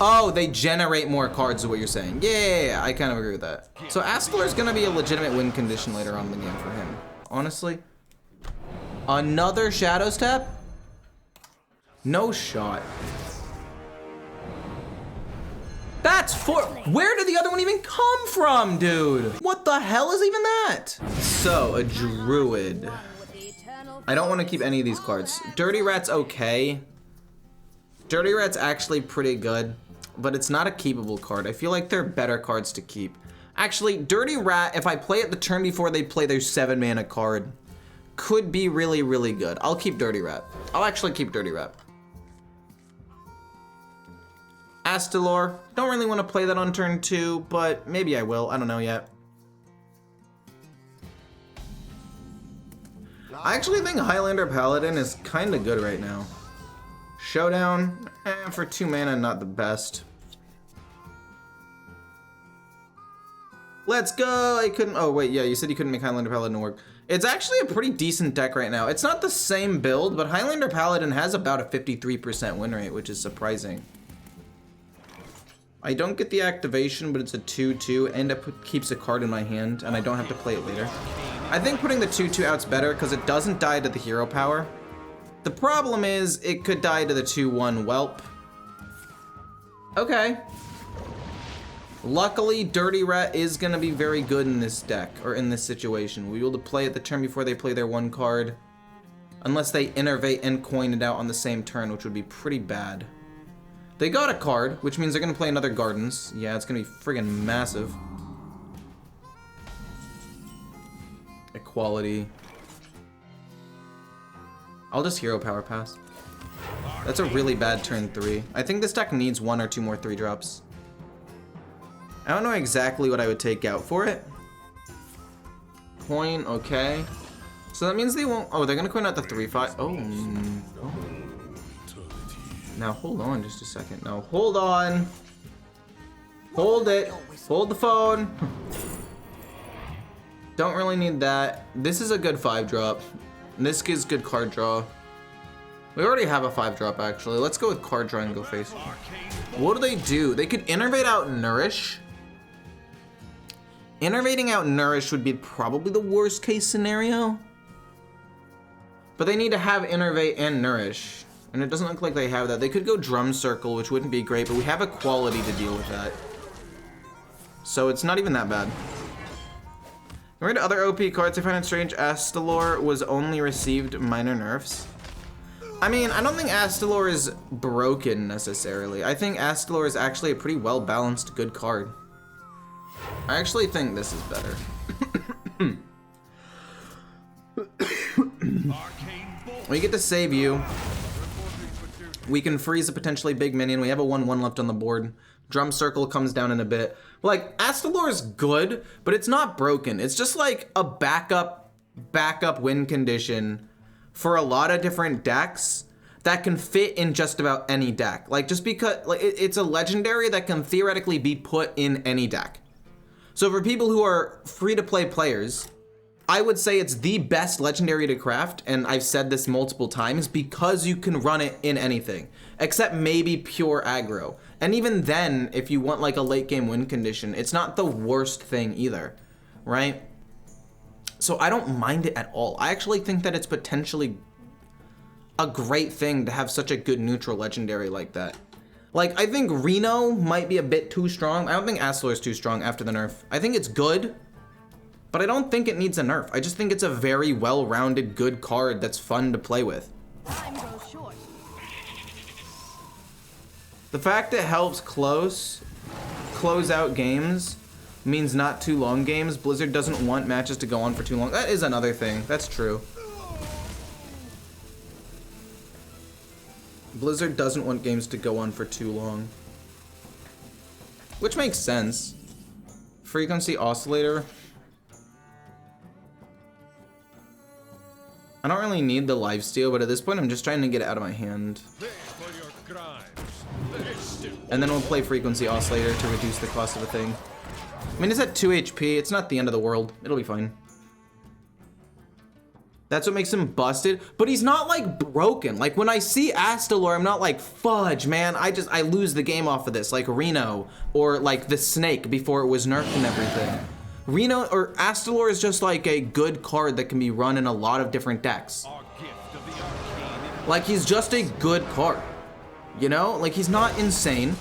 Oh, they generate more cards is what you're saying. Yeah, I kind of agree with that. So Astalor is going to be a legitimate win condition later on in the game for him. Honestly. Another shadowstep? No shot. That's four. Where did the other one even come from, dude? What the hell is even that? So, a druid. I don't want to keep any of these cards. Dirty Rat's okay. Dirty Rat's actually pretty good, but it's not a keepable card. I feel like they're better cards to keep. Actually, Dirty Rat, if I play it the turn before they play their 7-mana card, could be really, really good. I'll keep Dirty Rat. I'll actually keep Dirty Rat. Astalor, don't really want to play that on turn 2, but maybe I will. I don't know yet. I actually think Highlander Paladin is kind of good right now. Showdown, for 2 mana, not the best. Let's go! I couldn't, oh wait, yeah, you said you couldn't make Highlander Paladin work. It's actually a pretty decent deck right now. It's not the same build, but Highlander Paladin has about a 53% win rate, which is surprising. I don't get the activation, but it's a 2/2, and it keeps a card in my hand, and I don't have to play it later. I think putting the 2/2 out's better, because it doesn't die to the hero power. The problem is, it could die to the 2/1 whelp. Okay. Luckily, Dirty Rat is going to be very good in this deck, or in this situation. We'll be able to play it the turn before they play their 1 card. Unless they innervate and coin it out on the same turn, which would be pretty bad. They got a card, which means they're going to play another Gardens. Yeah, it's going to be friggin' massive. Equality. I'll just hero power pass. That's a really bad turn 3. I think this deck needs 1 or 2 more 3-drops. I don't know exactly what I would take out for it. Coin, okay. So that means they won't, oh, they're going to coin out the 3/5. Oh. Now, hold on just a second. No, hold on. Hold it. Hold the phone. Don't really need that. This is a good 5-drop. This gives good card draw. We already have a 5-drop, actually. Let's go with card draw and go face. What do? They could innervate out Nourish. Innervating out Nourish would be probably the worst case scenario. But they need to have Innervate and Nourish. And it doesn't look like they have that. They could go Drum Circle, which wouldn't be great, but we have a quality to deal with that. So it's not even that bad. Compared to other OP cards, I find it strange Astalor was only received minor nerfs. I mean, I don't think Astalor is broken necessarily. I think Astalor is actually a pretty well-balanced, good card. I actually think this is better. We get to save you. We can freeze a potentially big minion. We have a 1/1 left on the board. Drum Circle comes down in a bit. Like, Astalor is good, but it's not broken. It's just like a backup win condition for a lot of different decks that can fit in just about any deck. Like, just because, like, it's a legendary that can theoretically be put in any deck. So for people who are free-to-play players, I would say it's the best legendary to craft, and I've said this multiple times, because you can run it in anything, except maybe pure aggro. And even then, if you want like a late game win condition, it's not the worst thing either, right? So I don't mind it at all. I actually think that it's potentially a great thing to have such a good neutral legendary like that. Like, I think Reno might be a bit too strong. I don't think Astalor is too strong after the nerf. I think it's good, but I don't think it needs a nerf. I just think it's a very well-rounded, good card that's fun to play with. Time goes short. The fact it helps close out games means not too long games. Blizzard doesn't want matches to go on for too long. That is another thing. That's true. Blizzard doesn't want games to go on for too long. Which makes sense. Frequency Oscillator. I don't really need the lifesteal, but at this point I'm just trying to get it out of my hand. And then we'll play Frequency Oscillator to reduce the cost of a thing. I mean, it's at 2 HP. It's not the end of the world. It'll be fine. That's what makes him busted, but he's not like broken. Like when I see Astalor, I'm not like, fudge, man. I lose the game off of this, like Reno or like the Snake before it was nerfed and everything. Reno or Astalor is just like a good card that can be run in a lot of different decks. Like he's just a good card, you know? Like he's not insane.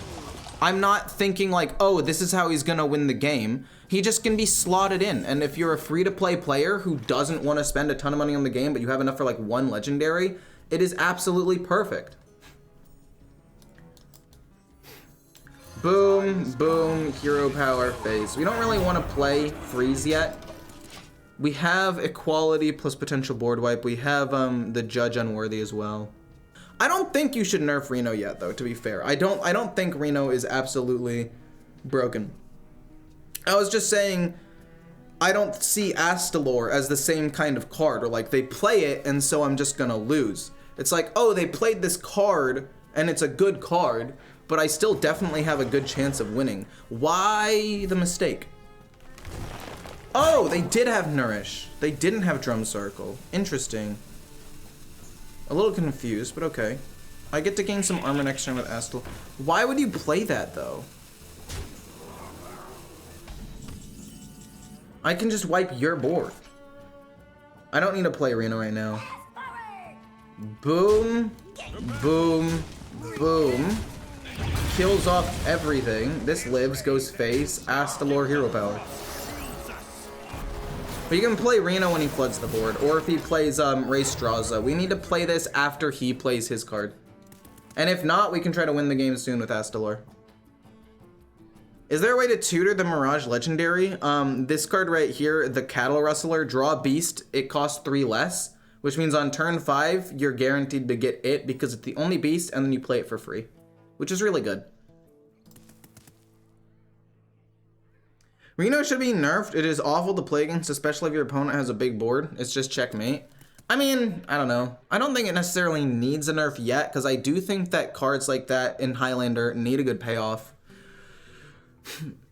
I'm not thinking like, oh, this is how he's gonna win the game. He just can be slotted in. And if you're a free-to-play player who doesn't want to spend a ton of money on the game, but you have enough for like one legendary, it is absolutely perfect. Boom, boom, hero power phase. We don't really want to play freeze yet. We have equality plus potential board wipe. We have the judge unworthy as well. I don't think you should nerf Reno yet, though, to be fair. I don't think Reno is absolutely broken. I was just saying, I don't see Astalor as the same kind of card, or like they play it and so I'm just gonna lose. It's like, oh, they played this card and it's a good card, but I still definitely have a good chance of winning. Why the mistake? Oh, they did have Nourish. They didn't have Drum Circle. Interesting. A little confused, but okay. I get to gain some armor next turn with Astalor. Why would you play that, though? I can just wipe your board. I don't need to play Reno right now. Boom, boom, boom. Kills off everything. This lives, goes face, Astalor hero power. But you can play Reno when he floods the board, or if he plays Raystraza. We need to play this after he plays his card. And if not, we can try to win the game soon with Astalor. Is there a way to tutor the Mirage Legendary? This card right here, the Cattle Rustler, draw Beast, it costs 3 less, which means on turn 5, you're guaranteed to get it because it's the only beast, and then you play it for free, which is really good. Reno should be nerfed. It is awful to play against, especially if your opponent has a big board. It's just checkmate. I mean, I don't know. I don't think it necessarily needs a nerf yet, because I do think that cards like that in Highlander need a good payoff.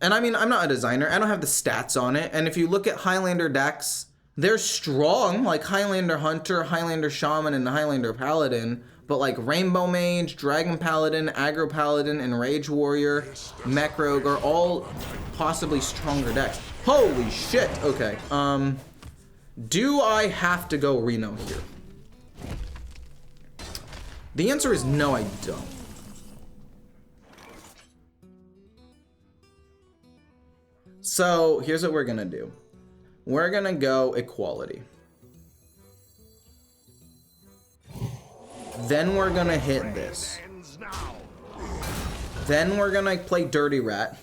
And I mean, I'm not a designer. I don't have the stats on it. And if you look at Highlander decks, they're strong, like Highlander Hunter, Highlander Shaman, and Highlander Paladin. But like Rainbow Mage, Dragon Paladin, Aggro Paladin, and Rage Warrior, Mech Rogue are all possibly stronger decks. Holy shit! Okay, do I have to go Reno here? The answer is no, I don't. So here's what we're gonna do. We're gonna go equality. Then we're gonna hit this. Then we're gonna play Dirty Rat.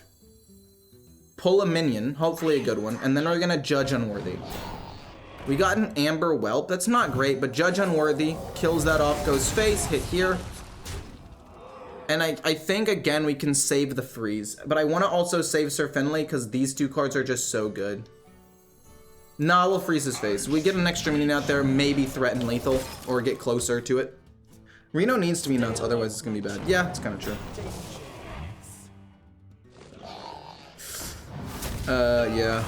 Pull a minion, hopefully a good one, and then we're gonna judge unworthy. We got an Amber Whelp, that's not great, but judge unworthy, kills that off, goes face, hit here. And I think, again, we can save the freeze. But I want to also save Sir Finley, because these two cards are just so good. Nah, we'll freeze his face. We get an extra minion out there, maybe threaten lethal, or get closer to it. Reno needs to be nuts, otherwise it's going to be bad. Yeah, it's kind of true. Yeah.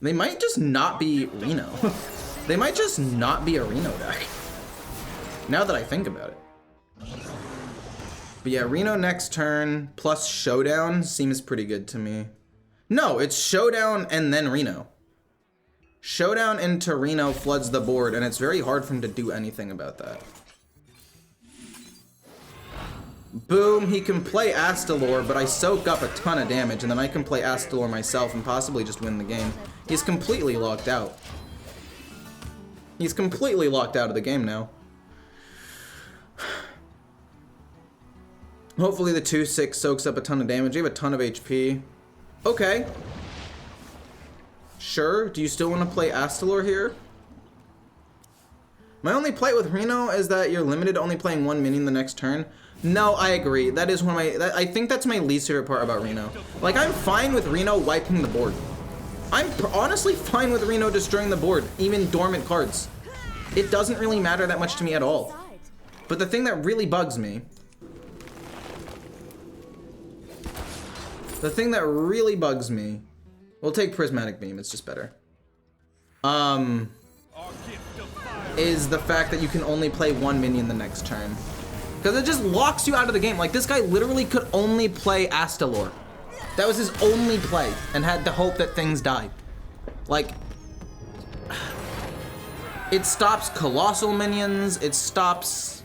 They might just not be Reno. They might just not be a Reno deck. Now that I think about it. But yeah, Reno next turn plus Showdown seems pretty good to me. No, it's Showdown and then Reno. Showdown into Reno floods the board, and it's very hard for him to do anything about that. Boom, he can play Astalor, but I soak up a ton of damage, and then I can play Astalor myself and possibly just win the game. He's completely locked out. He's completely locked out of the game now. Hopefully the 2/6 soaks up a ton of damage. We have a ton of HP. Okay. Sure. Do you still want to play Astalor here? My only plight with Reno is that you're limited to only playing one minion the next turn. No, I agree. That is one of my... I think that's my least favorite part about Reno. Like, I'm fine with Reno wiping the board. I'm honestly fine with Reno destroying the board, even dormant cards. It doesn't really matter that much to me at all. But the thing that really bugs me... The thing that really bugs me... We'll take Prismatic Beam, it's just better. is the fact that you can only play one minion the next turn. Because it just locks you out of the game. Like, this guy literally could only play Astalor. That was his only play, and had the hope that things died. Like, it stops colossal minions, it stops...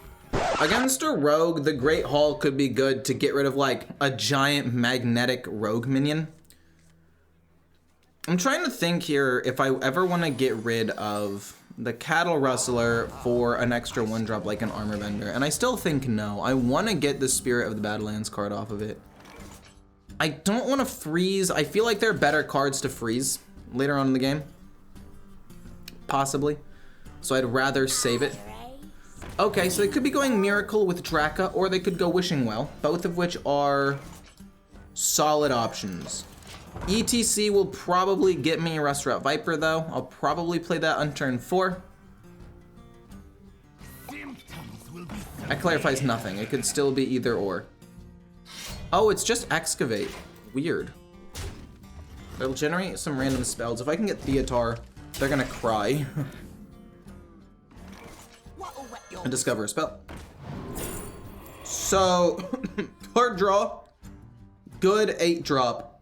Against a rogue, the Great Hall could be good to get rid of, like, a giant magnetic rogue minion. I'm trying to think here if I ever want to get rid of the Cattle Rustler for an extra 1-drop like an Armor Bender, and I still think no. I want to get the Spirit of the Badlands card off of it. I don't want to freeze. I feel like there are better cards to freeze later on in the game. Possibly. So I'd rather save it. Okay, so they could be going Miracle with Draka, or they could go Wishing Well, both of which are solid options. ETC will probably get me Restaurant Viper, though. I'll probably play that on turn 4. That clarifies nothing. It could still be either or. Oh, it's just Excavate. Weird. They'll generate some random spells. If I can get Theatar, they're gonna cry. And discover a spell. So, card draw. Good 8-drop.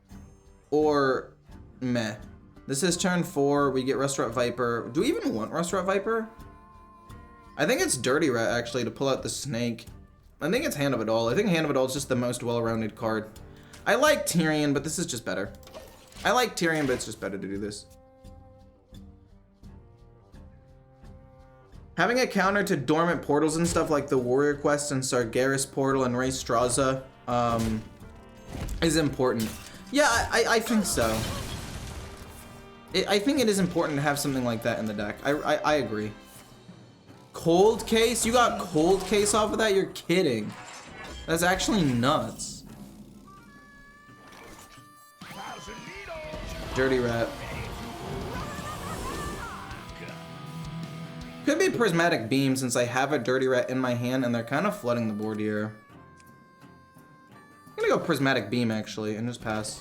Or meh. This is turn 4. We get Restaurant Viper. Do we even want Restaurant Viper? I think it's Dirty Rat, actually, to pull out the snake. I think it's Hand of Adol. I think Hand of Adol is just the most well-rounded card. I like Tyrion, but this is just better. I like Tyrion, but it's just better to do this. Having a counter to dormant portals and stuff like the Warrior Quest and Sargeras Portal and Ray Straza is important. Yeah, I think so. I think it is important to have something like that in the deck. I agree. Cold Case? You got Cold Case off of that? You're kidding. That's actually nuts. Dirty Rat. Could be Prismatic Beam since I have a Dirty Rat in my hand and they're kind of flooding the board here. I'm gonna go Prismatic Beam actually and just pass.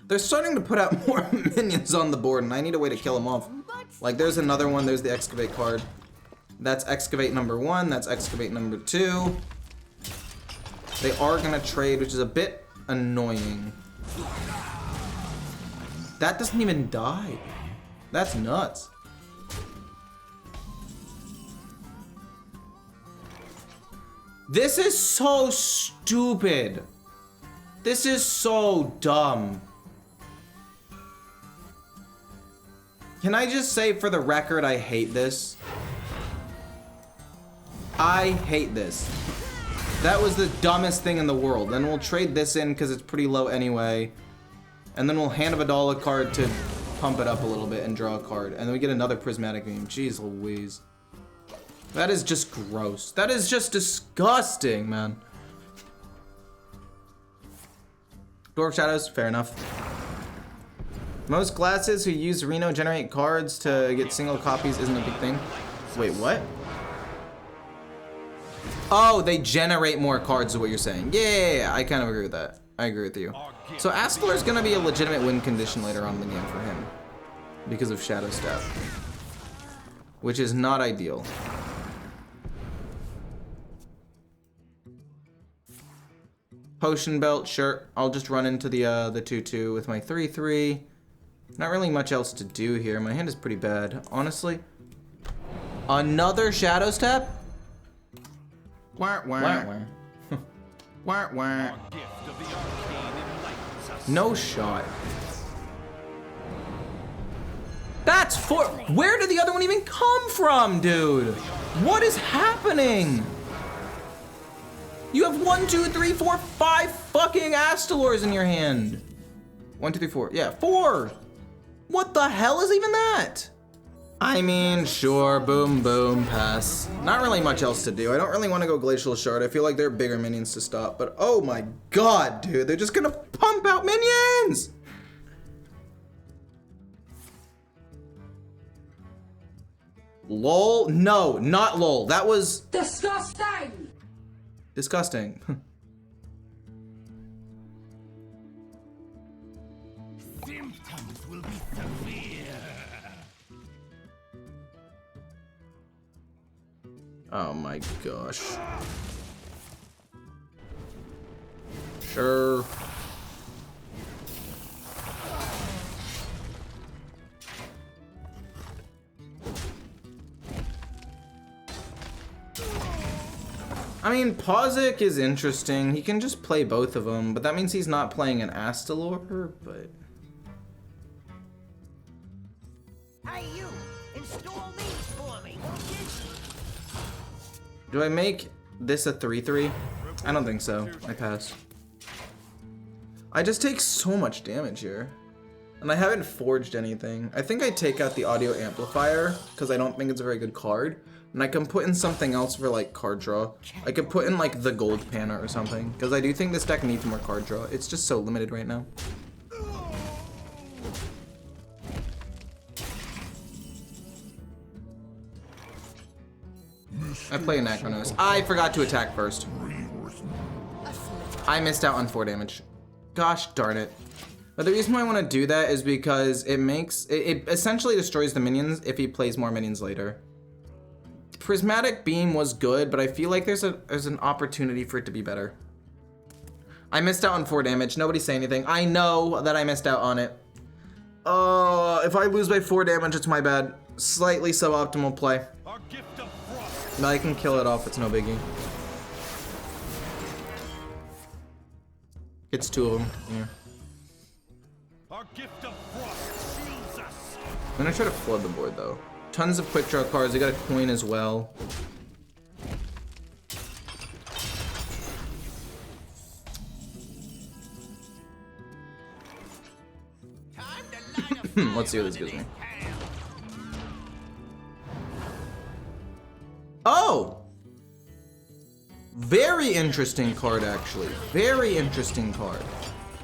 They're starting to put out more minions on the board and I need a way to kill them off. Like there's another one, there's the Excavate card. That's Excavate number 1, that's Excavate number 2. They are gonna trade, which is a bit annoying. That doesn't even die. That's nuts. This is so stupid. This is so dumb. Can I just say for the record, I hate this? I hate this. That was the dumbest thing in the world. Then we'll trade this in because it's pretty low anyway. And then we'll Hand of Adol a card to pump it up a little bit and draw a card. And then we get another Prismatic Beam. Jeez Louise. That is just gross. That is just disgusting, man. Dwarf Shadows, fair enough. Most classes who use Reno generate cards to get single copies isn't a big thing. Wait, what? Oh, they generate more cards is what you're saying. Yeah, I kind of agree with that. I agree with you. So Astalor is going to be a legitimate win condition later on in the game for him. Because of shadowstep. Which is not ideal. Potion Belt, sure. I'll just run into the 2-2 with my 3-3. Not really much else to do here. My hand is pretty bad, honestly. Another shadowstep? Wah, wah. Wah, wah. No shot. That's 4. Where did the other one even come from, dude? What is happening? You have 1, 2, 3, 4, 5 fucking Astalors in your hand. 1, 2, 3, 4. Yeah, 4. What the hell is even that? I mean, sure, boom, boom, pass. Not really much else to do. I don't really want to go Glacial Shard. I feel like there are bigger minions to stop, but oh my god, dude, they're just gonna pump out minions! LOL? No, not LOL. That was... disgusting! Disgusting. Symptoms will be severe. my gosh. Sure. I mean, Pausik is interesting. He can just play both of them, but that means he's not playing an Astalor, but... Hey, you! Install these for me, won't you? Do I make this a 3/3? I don't think so. I pass. I just take so much damage here. And I haven't forged anything. I think I take out the audio amplifier, because I don't think it's a very good card. And I can put in something else for like card draw. I could put in like the gold panna or something, because I do think this deck needs more card draw. It's just so limited right now. I play Anachronos. I forgot to attack first. I missed out on 4 damage. Gosh darn it. But the reason why I want to do that is because it essentially destroys the minions if he plays more minions later. Prismatic Beam was good, but I feel like there's an opportunity for it to be better. I missed out on 4 damage. Nobody say anything. I know that I missed out on it. If I lose by 4 damage, it's my bad. Slightly suboptimal play. But I can kill it off. It's no biggie. It's 2 of them. Yeah. Our gift of frost shields us. I'm gonna try to flood the board though. Tons of quick draw cards. I got a coin as well. Let's see what this gives me. Oh! Very interesting card, actually. Very interesting card.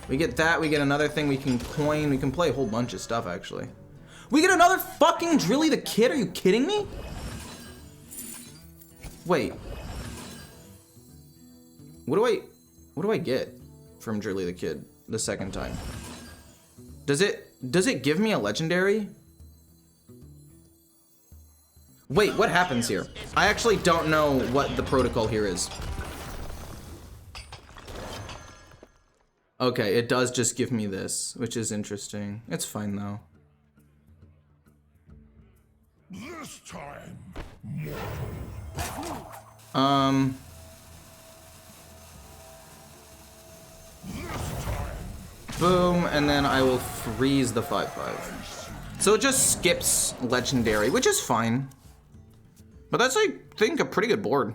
We get that, we get another thing we can coin. We can play a whole bunch of stuff, actually. We get another fucking Drilly the Kid? Are you kidding me? Wait. What do I get from Drilly the Kid the second time? Does it give me a legendary? Wait, what happens here? I actually don't know what the protocol here is. Okay, it does just give me this, which is interesting. It's fine though. This time, Boom, and then I will freeze the 5/5. So it just skips legendary, which is fine. But that's, I think, a pretty good board.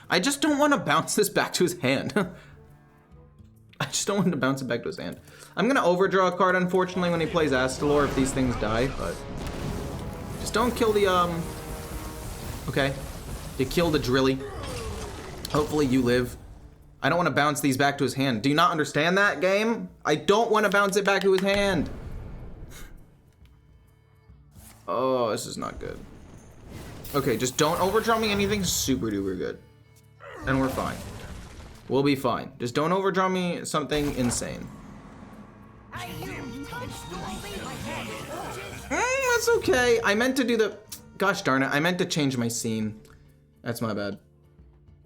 I just don't want to bounce this back to his hand. I just don't want to bounce it back to his hand. I'm gonna overdraw a card, unfortunately, when he plays Astalor if these things die, but just don't kill the, okay. You kill the Drilly. Hopefully you live. I don't want to bounce these back to his hand. Do you not understand that, game? I don't want to bounce it back to his hand. Oh, this is not good. Okay, just don't overdraw me anything super duper good. And we're fine. We'll be fine. Just don't overdraw me something insane. That's okay. I meant to do the... Gosh darn it. I meant to change my scene. That's my bad.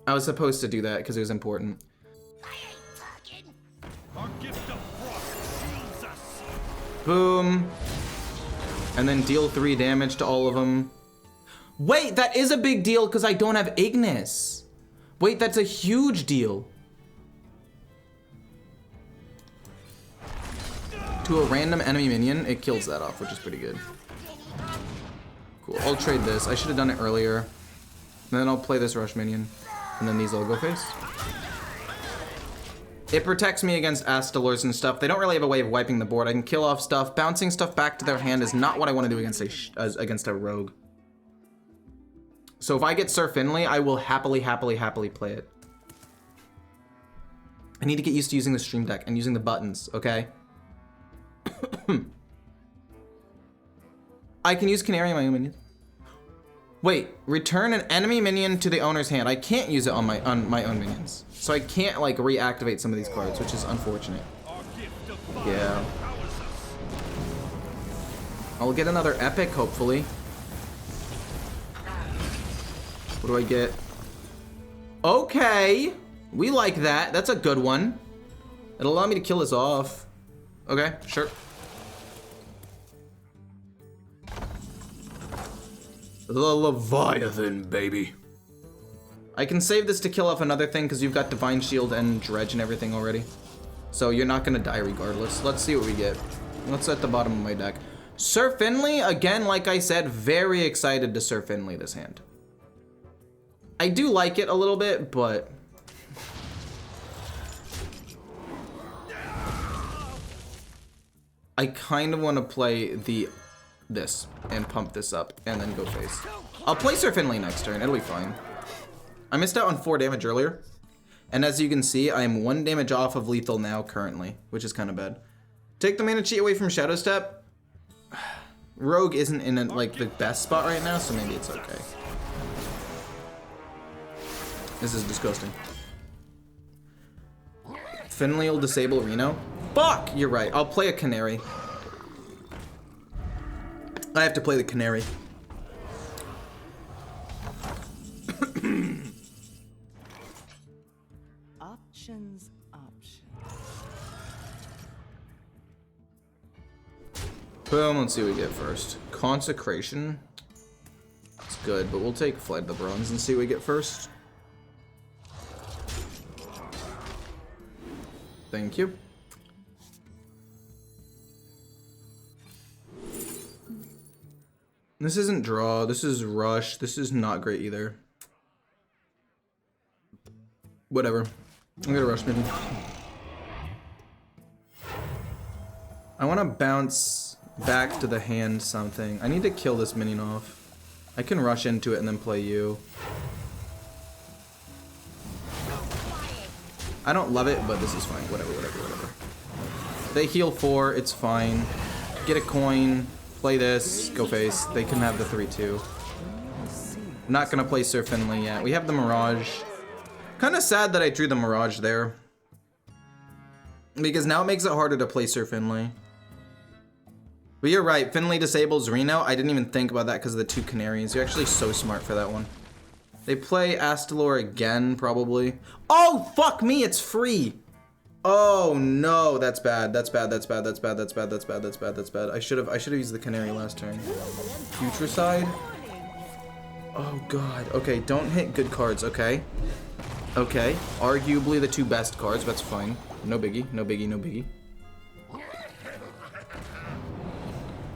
I was supposed to do that because it was important. our gift of frost shields us. Boom. And then deal 3 damage to all of them. Wait, that is a big deal because I don't have Ignis. Wait, that's a huge deal. To a random enemy minion, it kills that off, which is pretty good. Cool, I'll trade this. I should have done it earlier. And then I'll play this rush minion. And then these all go face. It protects me against Astalors and stuff. They don't really have a way of wiping the board. I can kill off stuff. Bouncing stuff back to their hand is not what I want to do against a rogue. So if I get Sir Finley, I will happily play it. I need to get used to using the stream deck and using the buttons, okay? I can use Canary on my own minion. Wait, return an enemy minion to the owner's hand. I can't use it on my own minions. So I can't like reactivate some of these cards, which is unfortunate. Yeah. I'll get another epic, hopefully. What do I get? Okay. We like that. That's a good one. It'll allow me to kill this off. Okay, sure. The Leviathan, baby. I can save this to kill off another thing because you've got Divine Shield and Dredge and everything already. So you're not gonna die regardless. Let's see what we get. What's at the bottom of my deck? Sir Finley, again, like I said, very excited to Sir Finley this hand. I do like it a little bit, but... I kind of want to play this and pump this up and then go face. I'll play Sir Finley next turn. It'll be fine. I missed out on 4 damage earlier. And as you can see, I am 1 damage off of lethal now currently, which is kind of bad. Take the mana cheat away from shadowstep. Rogue isn't in like the best spot right now, so maybe it's okay. This is disgusting. Finley will disable Reno. Fuck! You're right. I'll play a canary. I have to play the canary. Options. Boom, let's see what we get first. Consecration. It's good, but we'll take Flight of the Bronze and see what we get first. Thank you. This isn't draw, this is rush, this is not great either. Whatever. I'm gonna rush mid. I wanna bounce back to the hand something. I need to kill this minion off. I can rush into it and then play you. I don't love it, but this is fine. Whatever. They heal 4, it's fine. Get a coin, play this, go face. They can have the 3-2. I'm not gonna play Sir Finley yet. We have the Mirage. Kinda sad that I drew the Mirage there. Because now it makes it harder to play Sir Finley. But you're right, Finley disables Reno. I didn't even think about that because of the 2 canaries. You're actually so smart for that one. They play Astalor again, probably. Oh, fuck me, it's free. Oh no, that's bad. That's bad. I should have used the canary last turn. Putricide? Oh god. Okay, don't hit good cards, okay? Okay. Arguably the 2 best cards, that's fine. No biggie.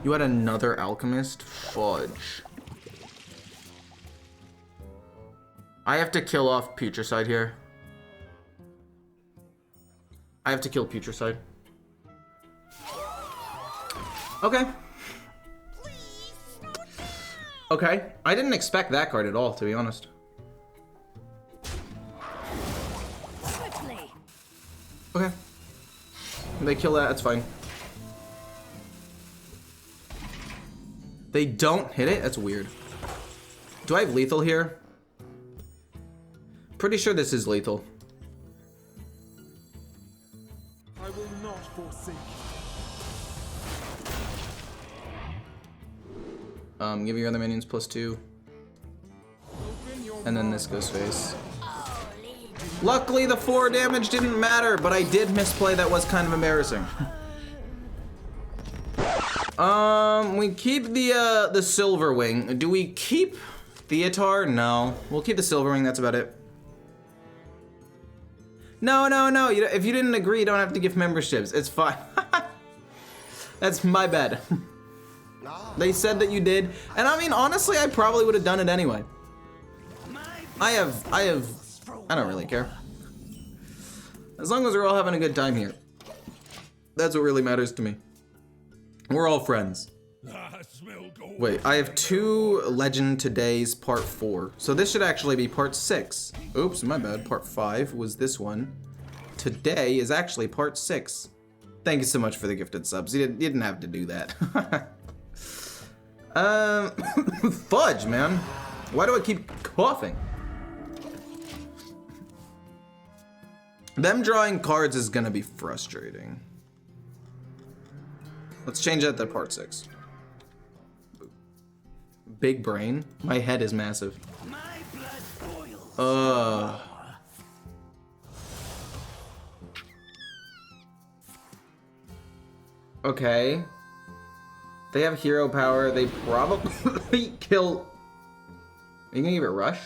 You had another alchemist? Fudge. I have to kill off Putricide here. I have to kill Putricide. Okay. Okay. I didn't expect that card at all, to be honest. Okay. They kill that, that's fine. They don't hit it? That's weird. Do I have lethal here? Pretty sure this is lethal. I will not forsake you. Give your other minions +2. And then this goes face. Luckily the 4 damage didn't matter, but I did misplay. That was kind of embarrassing. We keep the Silver Wing. Do we keep Theatar? No. We'll keep the Silver Wing, that's about it. No. If you didn't agree, you don't have to give memberships. It's fine. That's my bad. They said that you did. And I mean, honestly, I probably would have done it anyway. I don't really care. As long as we're all having a good time here. That's what really matters to me. We're all friends. Wait, I have 2 Legend Today's part 4. So this should actually be part 6. Oops, my bad. Part 5 was this one. Today is actually part 6. Thank you so much for the gifted subs. You didn't have to do that. Fudge, man. Why do I keep coughing? Them drawing cards is gonna be frustrating. Let's change that to part 6. Big brain? My head is massive. Okay. They have hero power. They probably kill. Are you gonna give it rush?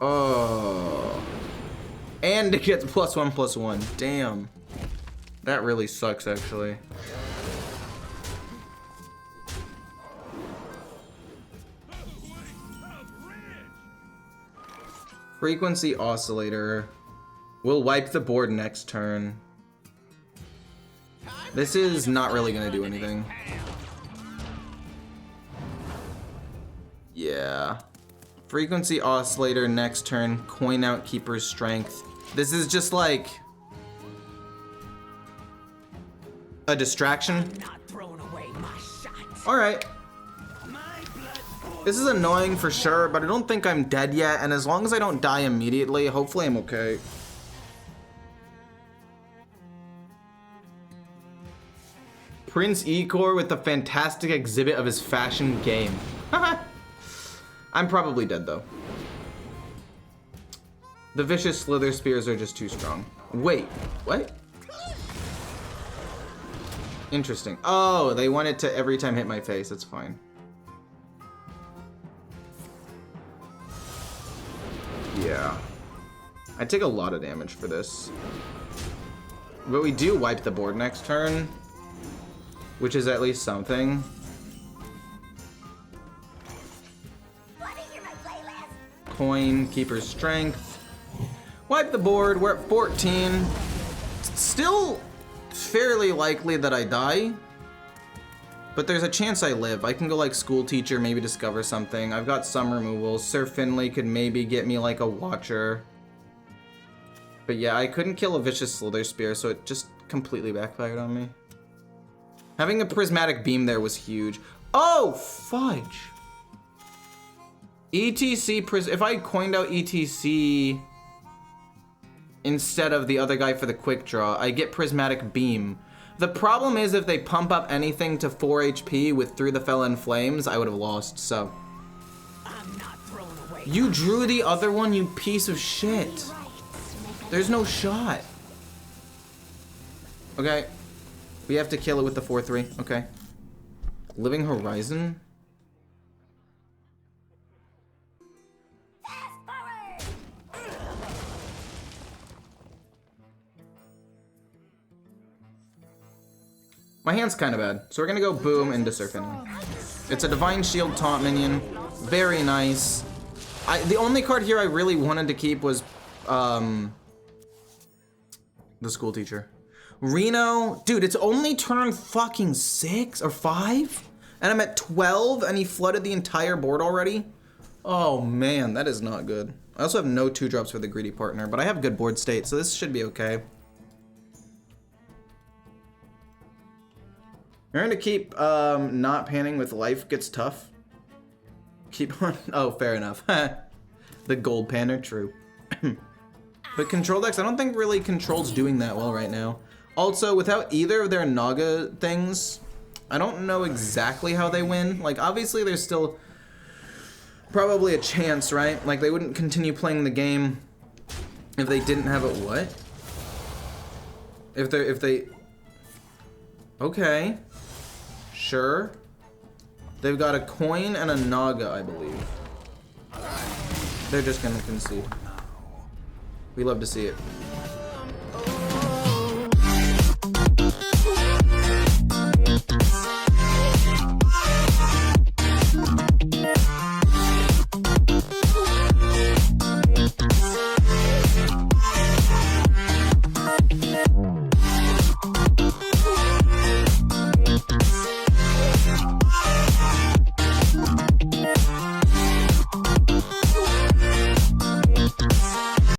Oh. And it gets +1/+1. Damn. That really sucks, actually. Frequency oscillator. We'll wipe the board next turn. This is not really gonna do anything. Yeah. Frequency oscillator next turn. Coin out Keeper's Strength. This is just like a distraction. Alright. This is annoying for sure, but I don't think I'm dead yet, and as long as I don't die immediately, hopefully I'm okay. Prince Ecore with the fantastic exhibit of his fashion game. I'm probably dead though. The vicious slither spears are just too strong. Wait, what? Interesting. Oh, they want it to every time hit my face. That's fine. Yeah. I take a lot of damage for this. But we do wipe the board next turn, which is at least something. Coin, Keeper's Strength. Wipe the board, we're at 14. Still fairly likely that I die, but there's a chance I live. I can go like School Teacher, maybe discover something. I've got some removals. Sir Finley could maybe get me like a Watcher. But yeah, I couldn't kill a Vicious Slither Spear, so it just completely backfired on me. Having a Prismatic Beam there was huge. Oh, fudge. ETC, if I coined out ETC instead of the other guy for the quick draw, I get Prismatic Beam. The problem is if they pump up anything to 4 HP with Through the Fell in Flames, I would have lost, so. I'm not thrown away. You drew the other one, you piece of shit. There's no shot. Okay. We have to kill it with the 4/3. Okay. Living Horizon? My hand's kind of bad, so we're gonna go boom into Sir Finley. It's a Divine Shield taunt minion. Very nice. The only card here I really wanted to keep was the School Teacher. Reno, dude, it's only turn fucking 6 or 5? And I'm at 12 and he flooded the entire board already? Oh man, that is not good. I also have no 2-drops for the Greedy Partner, but I have good board state, so this should be okay. We're gonna keep not panning with life gets tough. Keep on, oh, fair enough. The gold panner, true. But control decks, I don't think really control's doing that well right now. Also, without either of their Naga things, I don't know exactly how they win. Like, obviously there's still probably a chance, right? Like, they wouldn't continue playing the game if they didn't have it, what? If they, okay. Sure. They've got a coin and a Naga, I believe. They're just gonna concede. We love to see it.